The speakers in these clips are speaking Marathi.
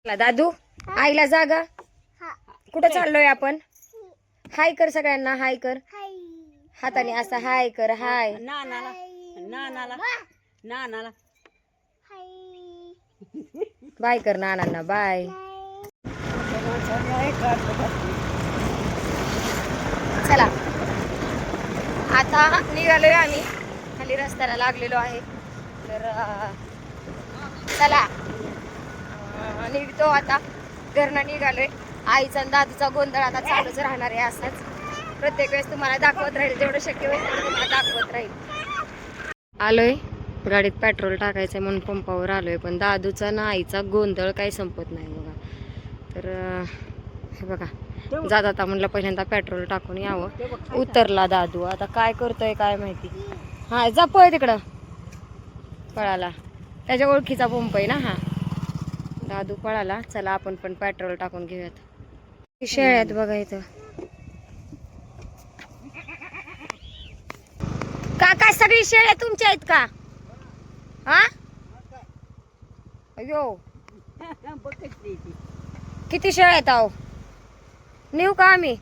दादू आईला जागा कुठं चाललोय आपण? हाय कर सगळ्यांना, हाय कर हाताने, असा हाय कर. हाय नानाला नानाला नानाला बाय कर नानांना, बाय. चला आता निघालोय आम्ही, खाली रस्त्याला लागलेलो आहे. तर चला निघतो आता, घरनं निघालोय. आईचा आणि दादूचा गोंधळ आता चालूच राहणार आहे. असाच प्रत्येक वेळेस तुम्हाला दाखवत राहील, जेवढं शक्य होईल तेवढं तुम्हाला दाखवत राहील. आलोय गाडीत पेट्रोल टाकायचंय म्हणून पंपावर आलोय, पण दादूचा ना आईचा गोंधळ काही संपत नाही बघा. तर हे बघा, जात आता म्हणलं पहिल्यांदा पेट्रोल टाकून यावं. उतरला दादू, आता काय करतोय काय माहिती. हा जा पळ तिकडं, पळाला. त्याच्या ओळखीचा पंप आहे ना हा. दादू पळाला. चला आपण पण पेट्रोल टाकून घेऊयात. शेळ्यात बघा इथं. काका सगळी शेळ्या तुमच्या आहेत का? हा अयो किती शेळ्या आहेत आहो? नेऊ का आम्ही?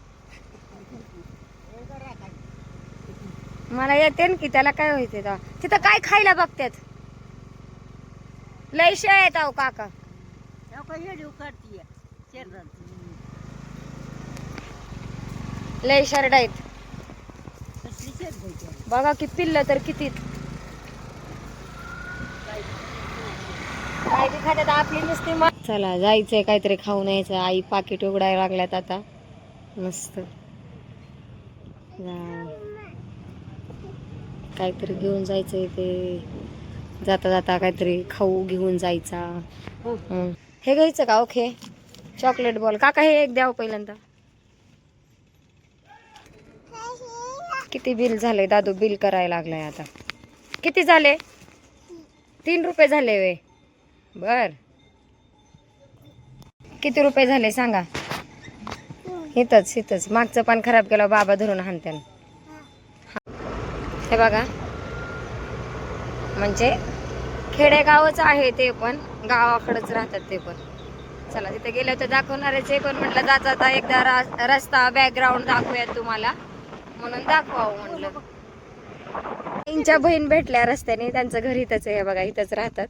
मला येते ना की, त्याला काय व्हायचंय तेव्हा. तिथं काय खायला बघतात? लय शेळ्या आहेत आहो काका. लय शरड आहेत बघा की, पिल्ल तर किती. काय बी खात्यात आपली नुसती. चला जायचंय काहीतरी खाऊन यायचं. आई पाकिट उघडायला लागल्यात आता मस्त. काहीतरी घेऊन जायचंय, ते जाता जाता काहीतरी खाऊ घेऊन जायचा. हे घ्यायचं का? Okay chocolate ball. काका हे एक द्यावं पहिल्यांदा. किती बिल झाले? दादू बिल करायला लागलाय आता. किती झाले? 3 रुपये झाले वे. बर किती रुपये झाले सांगा? इथंच मागचं पान खराब केलं बाबा धरून हाणत्यान. हे बघा, म्हणजे खेडेगावच आहे ते, पण गावाकडेच राहतात ते पण. चला तिथे गेलं तर दाखवणारच आहे, पण म्हटलं जाता एकदा रस्ता बॅकग्राऊंड दाखवूयात तुम्हाला म्हणून दाखवावं म्हणलं. त्यांच्या बहीण भेटल्या रस्त्याने, त्यांचं घर इथंच आहे बघा, इथंच राहतात.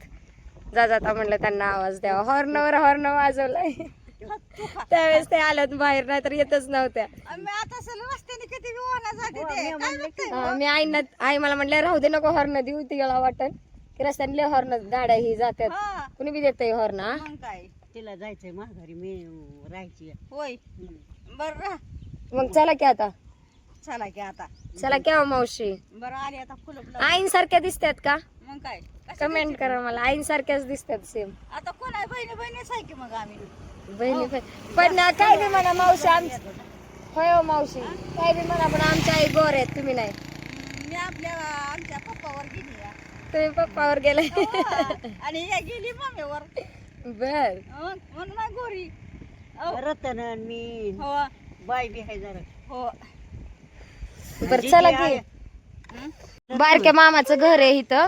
जाता म्हणलं त्यांना आवाज द्यावा. हॉर्नवर हॉर्न वाजवलाय. त्यावेळेस ते आल्यात बाहेर, नाही तर येतच नव्हत्या. मी आई मला म्हणलं राहू दे, नको हॉर्न देऊ, तिला वाटत की रस्त्याने हॉर्न गाड्या ही जातात, कुणी बी देतय हॉर्न. तिला जायचंय माघारी, मी राहायची होय. बर मग चला की आता, चला की मावशी. बरं आली आता. फुलं आईन सारख्या दिसतात का? मग काय, कमेंट करा मला. आईन सारख्याच दिसतात सेम. आता कोण आहे? बहिणीच आहे की मग आम्ही. बहिणी पण काय बी म्हणा मावशी, आमची होय हो मावशी, काय बी म्हणा, पण आमच्या आई गोर आहेत, तुम्ही नाही. मी आमच्या पप्पावर गेली. तुम्ही पप्पावर गेले आणि या गेली मम्मीवर. बर म्हणून नाही गोरी. रतन मी हो बाय बी आहे जरा. हो बर चला की. बारक्या मामाचं घर आहे इथं.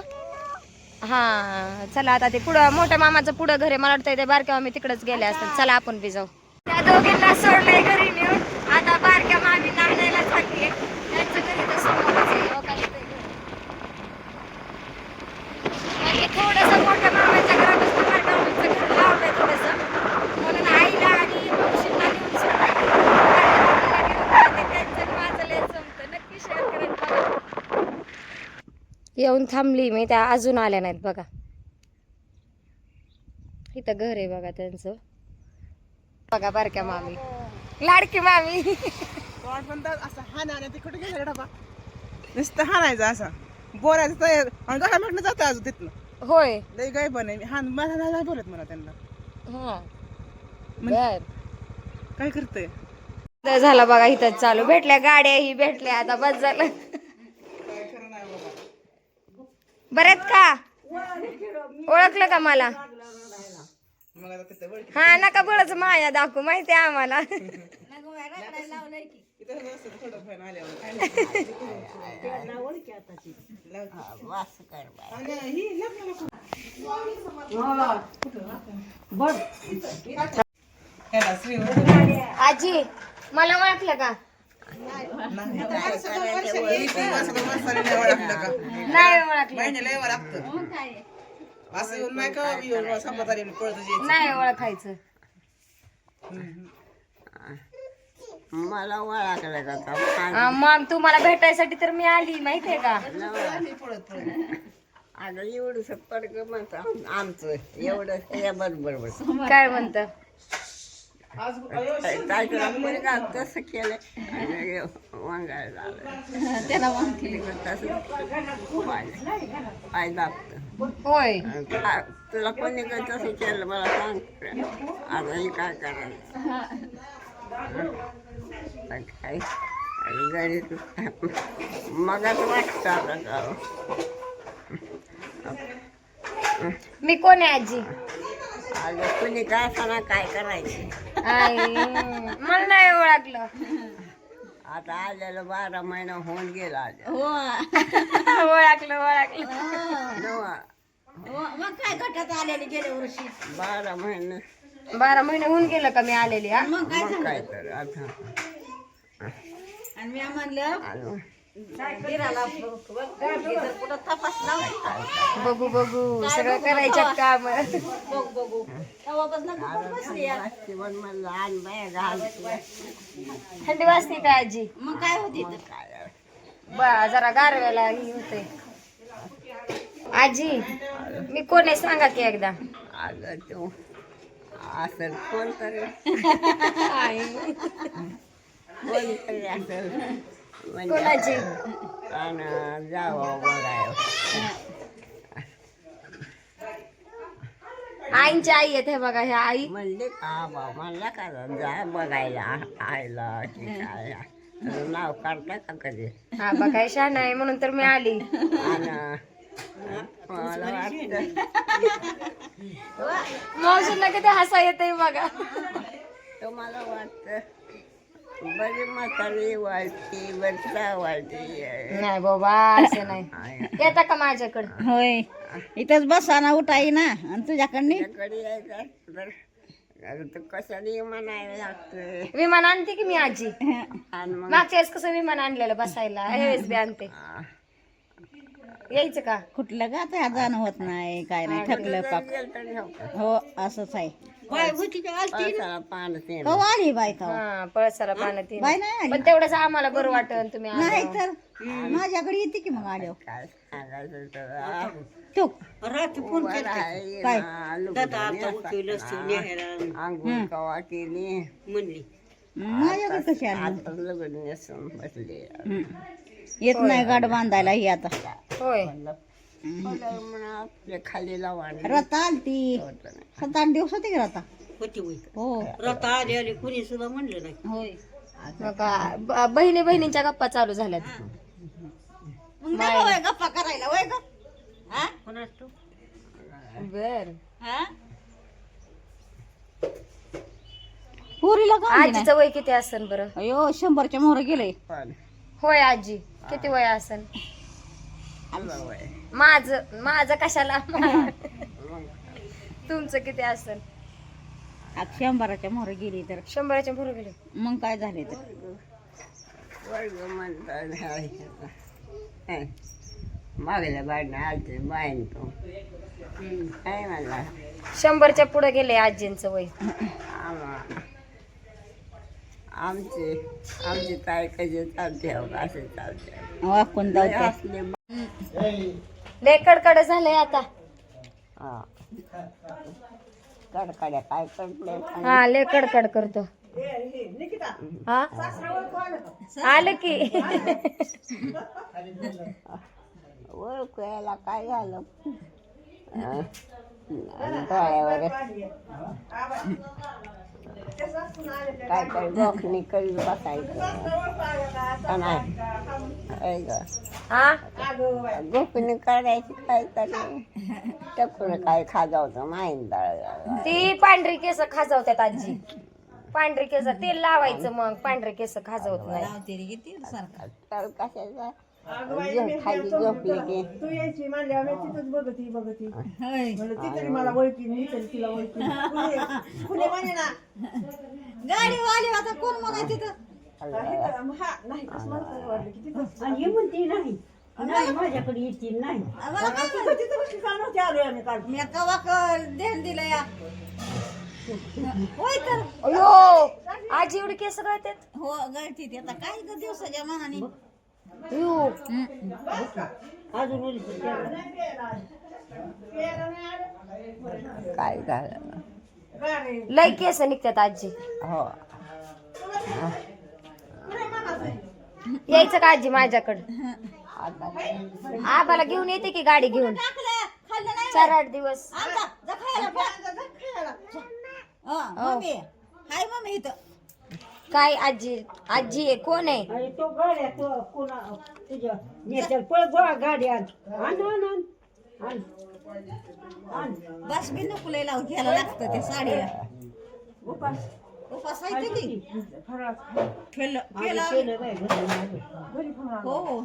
हा चला आता, ते पुढं मोठ्या मामाचं पुढं घर आहे, मला वाटतं ते बारक्या मामी तिकडेच गेले असतात. चला आपण बी जाऊ. त्या दोघींना सोडलंय घरी नेऊन, आता बारक्या मामी नांदायला सांगते. त्यांचं घरी तर समोरच आहे. थोडस मोठ्या मामाच्या घरापासून बारक्या मामीचं घर लावलंय थोडस, म्हणून आईला आणि मावशीला नेऊन सोडायचं. त्यांचं माझं लय जमतं. नक्की शेअर करेल बघा. येऊन थांबली मी, त्या अजून आल्या नाहीत बघा. इथं घर आहे बघा त्यांचं. बघा बारक्या मामी, लाडकी मामी. असं हाना तिकडे गेला डबा नुसतं हाणायचं असं बोलायचं तयार, आणि घरा म्हटलं जातं अजून तिथनं. होय लय गाय बन हान मला नाही बोलत मला त्यांना. हा बर काय करते झालं बघा. इथं चालू भेटल्या गाड्या, ही भेटल्या आता, बस झालं. बरेत का? ओळखलं का मला? हा नका बळच माया दाखवू, माहिती आहे आम्हाला. बघ ह्याला श्री आजी मला ओळखलं का? नाही ओळखलं. महिन्याला यावं लागतं असं येऊन नाही का येऊन संपतारी पळत नाही ओळखायचं. मला ओळखलं का मग तुम्हाला भेटायसाठी तर मी आली माहितीये का? अगं एवढं पडक म्हणतं आमचं एवढं या बरोबर काय म्हणत? काय का तसं केलं वांगायला त्याला तसं पाय दाबतं. होय तुला कोणी काय तसं केलं मला सांग आता हे काय करायचं काय गणित मगाच वाटतं आता का मी कोण आहे आजी? अगं कोणी काय असताना काय करायचं आई मला नाही ओळखलं. आता आलेलं 12 महिना होऊन गेला आल्या ओळखलं ओळखलं. मग काय घटात आलेली गेल्या वर्षी 12 महिने 12 महिने होऊन गेलं का मी आलेली? हा मग काय तर आता आणि मी म्हणलं बघू बघू सगळं करायच्यात काम. थंडी वाजते का आजी? मग काय होती जरा गारव्याला ही होते. आजी मी कोण आहे सांगा की एकदा. अगं तू असेल कोणतरी कोणतरी असेल कोणाची? आणि जावं बघायला आईंची आई आहेत हे बघा. ह्या आई म्हणले का बा म्हणला का जा बघायला आईला की काय नाव काढता का कधी हा बघाय छान आहे म्हणून तर मी आली. आणि मला वाटतं मावशीला किती हसा येते बघा. तुम्हाला वाटतं बरी म्हातारी वाटते बरचा वाटते नाही बाबा असं नाही. येता का माझ्याकडं? होय इथंच बसा ना उठाई ना आणि तुझ्याकडे यायचं तर कशाने म्हणायला लागतंय. विमान आणते की मी आजी. आणि मग मागच्या वेळेस कसं विमान आणलेलं बसायला, ह्यावेळेस बी आणते. यायचं का? कुठलं का आता जाणं होत नाही काय नाही थकलं पाक हो असंच आहे. आली बाय हा पळसाला पाण्यात येईल. बाय नाही आली पण तेवढंच आम्हाला बरं वाटलं तुम्ही नाही आल्यावर. तर माझ्याकडे येते की मग आल्यावर काय सांगायचं रात्री फोन काय आंघोळ कवा केली म्हणली माझ्याकडे कशी आली लगड नेसून बसले येत नाही गाड बांधायला ही आता होय आपल्या खाली लावा रता आलती 7-8 दिवस होते की रता हो रता आली आली कुणी सुद्धा म्हणलं नाही होय मग बहिणी बहिणींच्या गप्पा चालू झाल्यात. गप्पा करायला वय ग बर पुरीला का आजीचं वय किती असन बरं? अयो 100च्या मोहर गेले होय आजी किती वय असन? माझं कशाला तुमचं किती असन? 100च्या मोहर गेली तर 100च्या पुढे गेले मग काय झाले तर मागल्या बाईने आलते बाईन तो काय म्हणला 100च्या पुढे गेले आजींचं वय. आमची ताई कशी चालते असे चालते लय कडकड झालंय आता. कडकड्या काय करते हा लय कडकड करतो. हा आलं की ओळखायला काय झालं डोळ्यावर काय काय जोखणी करीत बसायचं हा गोखणी काढायची काय तरी टकुन काय खाजावतं माहीत ती पांढरी केस खाजवतात आजी. पांढरी केस तेल लावायचं मग पांढरे केस खाजवत नाही. तर कशाचा खाली झोपली की तू यायची मांडल्यावर मी तिथंच बघती म्हणलं ती तरी मला ओळखी मी तरी तिला ओळखी कुणी म्हणे ना गाडी वाली आता कोण म्हणाय तिथं हा नाही कसं म्हणतो वाटलं की तिथं आणि हे म्हणते नाही नाही माझ्याकडे येतील नाही आम्हाला काय तिथं तिथं बसली का नव्हती आलोय आम्ही काल मी कवा ध्यान दिलं या होय तर अयो आजी एवढी केस गळतात हो गळती ती आता काय ग दिवसाच्या मानाने अयो अजून काय झालं लय केस निघतात आजी हो यायचं का आजी माझ्याकडं आता आबाला घेऊन येते की गाडी घेऊन टाकलं खाल्लं नाही 4-8 दिवस आता जा खायला मम्मी हाय मम्मी इथं काय आजी आजी आहे कोण आहे आणि तो गाड्या तो कोणा तुझ्या नेत्याला पळ गोळा गाडी आण आण आण आण आण बस बी नको लय लावून घ्यायला लागतं त्या साडीला उपास आहे की केलं हो हो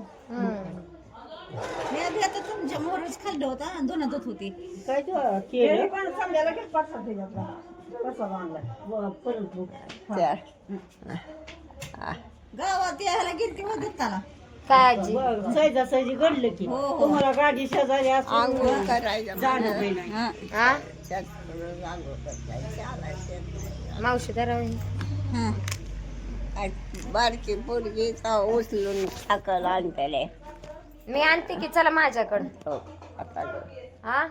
मी आधी आता तुमच्या मोहरच खाल्लं होतं दोन दूध होती काय तो केलं पण समजायला की पाच त्याच्यातला कसा बांधला परत गावात यायला गेलती मग दुधाला काय आजी सहजासहजी घडलं की हो, हो. तुम्हाला गाडी शेजारी आंघोळ करायचं जाणं बी नाही हा आंघोळ करायचं मावशी दरावी हा काय बारकी पोरगी उचलून साखर आणतेले मी आणते की चला माझ्याकडं हो आता हा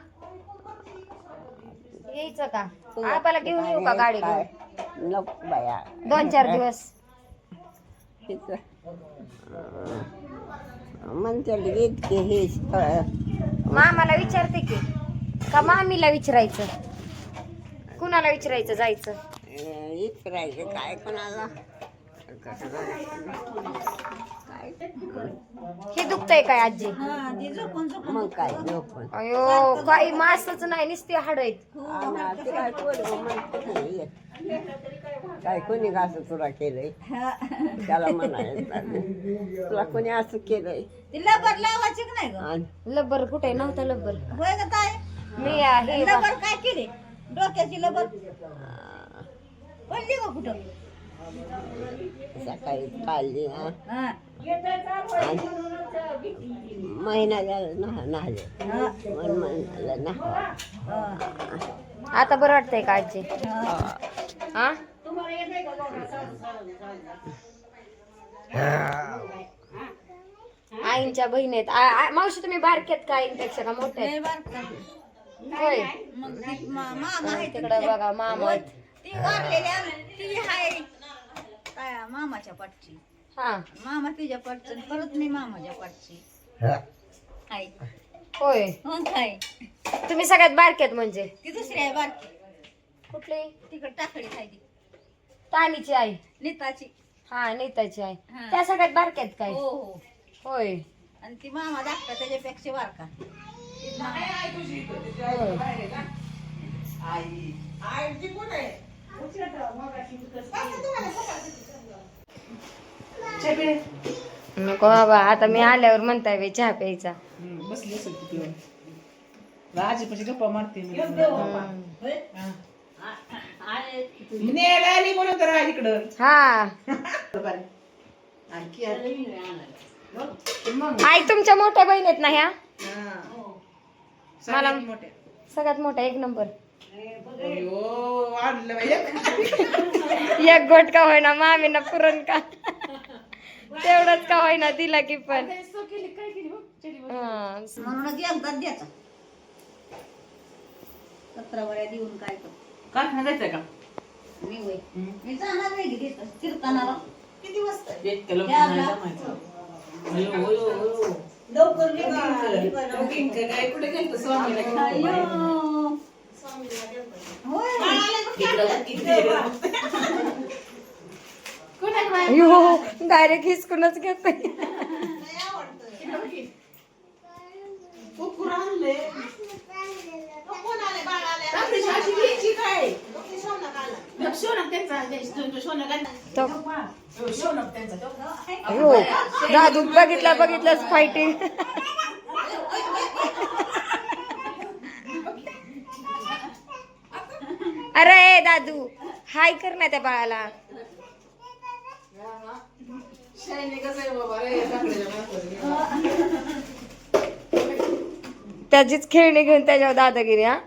यायचं का आबाला घेऊन येऊ का गाडी काय घेऊन नको बाया 2-4 दिवस म्हणते इतके हे मामाला विचारते की का मामीला विचारायचं कुणाला विचारायचं जायचं इतरायचं काय कोणाला काय हे दुखतंय काय आजी हा ती झोपून झोपून मग काय झोपून अयो काही मासच नाही नुसते हाड आहेत ते काय पोरगं म्हणते नाही. काय कोणी असं तुला केलंय त्याला म्हणायचं तुला कोणी असं केलंय ती लबर लावायची की नाही ग आणि लब्बर कुठे नव्हतं लब्बर होय ग ताई मी आहे लबर काय केले डोक्याची लबर पडली का कुठं सकाळी काढली हा महिना झाला नाही म्हणाला ना आता बरं वाटतंय का आजी हा आईंच्या बहिणी आहेत मावशी तुम्ही बारक्यात का आईंपेक्षा का मोठ्या लय बारका. होय मग ती मामा आहे तिकडे बघा मामा आहेत. ती वारलेली ती आहे काय मामाच्या पाठची हा मामा तिच्या पाठचं परत मी मामाच्या पाठची आहे होय मग काय तुम्ही सगळ्यात बारक्यात म्हणजे ती दुसरी आहे बारकी कुठली तिकडे टाकळी आहे ती तानीची आई नीताची हा नेताची आई हा. त्या सगळ्यात बारक्यात काय हो हो होय आणि ती मामा धाकटा त्याच्यापेक्षा बारका आईची कोण आहे नको बाबा आता मी आल्यावर म्हणताय बे चहा प्यायचा बसली असेल किती वेळ राजीपाशी गप्पा मारते मी न्यायला आली म्हणून तर आज इकडं हा आई तुमच्या मोठ्या बहीण आहेत ना ह्या मला मोठे सगळ्यात मोठा 1 नंबर वाढलं बाई एक गोट का होईना मामीना पुरण का तेवढंच का होईना दिला की पण हा. म्हणूनच एकदाच द्यायचा 17 वऱ्या देऊन काय कर कारखाना जायचंय का मी वय मी जाणार नाही की देत कीर्तनाला किती वाजता लवकर काय कुठे गेलतो स्वामीला अयो डायरेक्ट हिसकूनच घेतोय कुकुर आणले कोण आले बाळ आले रात्रीची अशी घ्यायची काय हो दादू बघितलंच फायटिंग. अरे दादू हाय कर ना त्या बाळाला. त्याचीच खेळणी घेऊन त्याच्यावर दादागिरी. हा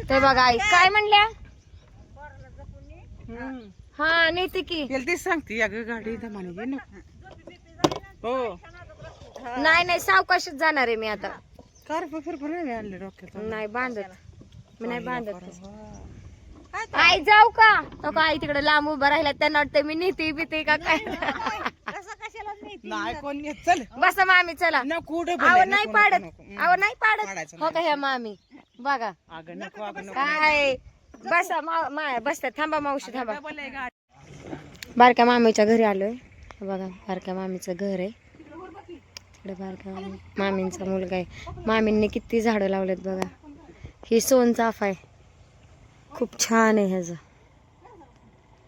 ते बघा आई काय म्हणल्या. हा नेते की. तेच सांगते या गाडी दमाने हो. नाही सावकाशच जाणार आहे मी आता. कार फरफर नाही आणले डोक्यात. नाही बांधत मी नाही बांधत. आई जाऊ का तो का आई तिकडे लांब उभा राहिला त्यांना वाटतं मी नेते बिते का काय. नाही कोण येत चल बसा मामी चला. नको आव नाही पाडत आव नाही पाडत हो का ह्या मामी बघा अगं नको अगं नको काय. बसा बसतात थांबा मावशी थांबा. बारक्या मामीच्या घरी आलोय बघा. बारक्या मामीचं घर आहे तिकडे. बारक्या मामींचा मुलगा आहे. मामींनी किती झाडं लावलेत बघा. ही सोनचाफा आहे खूप छान आहे ह्याचं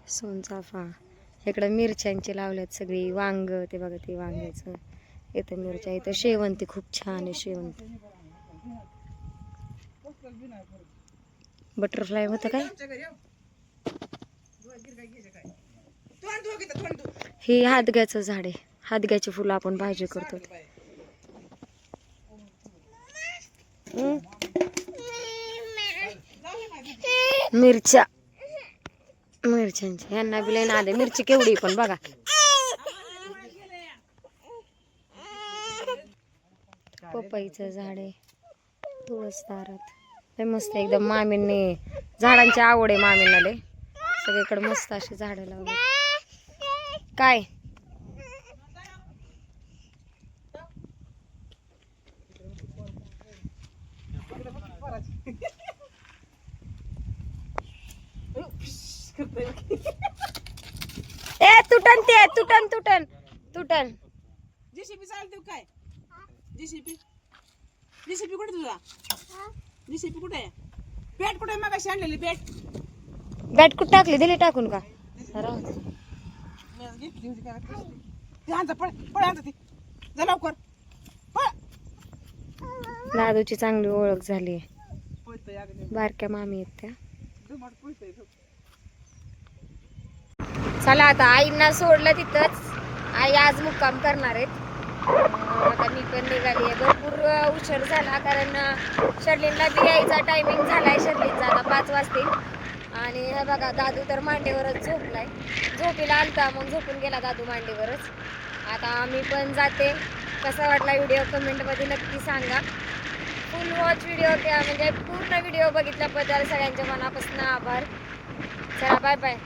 सोनचाफा. इकडं मिरच्यांची लावल्यात सगळी. वांग ते बघा ते वांग्याचं. इथं मिरच्या. इथं शेवंती खूप छान आहे शेवंती. बटरफ्लाय होतं काय. ही हादग्याचं झाड आहे. हादग्याची फुलं आपण भाजी करतो. मिरच्यांची यांना बी लय आले. मिरची केवढी पण बघा. पपईचं झाड आहे तुळस दारात. लय मस्त एकदम. मामींनी झाडांची आवड आहे मामींना लय. सगळीकडे मस्त अशी झाडं लावली. काय ए तुटन ते तुटन. जेसीबी चालतो काय. जेसीबी कुठे तुझा. जेसीबी कुठे आहे. बॅट कुठे मग आणलेली बॅट. बॅट कुठं टाकली दिली टाकून का. घेतली होती काय. पळ आणता ती जा लवकर पळ. दादूची चांगली ओळख झाली. बारक्या मामी आहेत त्या. चला आता आईंना सोडलं तिथंच. आई आज मुक्काम करणार आहेत. आता मी पण निघाली आहे. भरपूर उशीर झाला कारण शर्लिनला बी यायचा टायमिंग झालाय. शर्लिनचा आता 5 वाजतील. आणि हे बघा दादू तर मांडीवरच झोपलाय. झोपीला आलता मग झोपून गेला दादू मांडीवरच. आता मी पण जाते. कसा वाटला व्हिडिओ कमेंटमध्ये नक्की सांगा. फुल वॉच व्हिडिओ म्हणजे पूर्ण व्हिडिओ बघितल्याबद्दल सगळ्यांच्या मनापासून आभार. चला बाय बाय.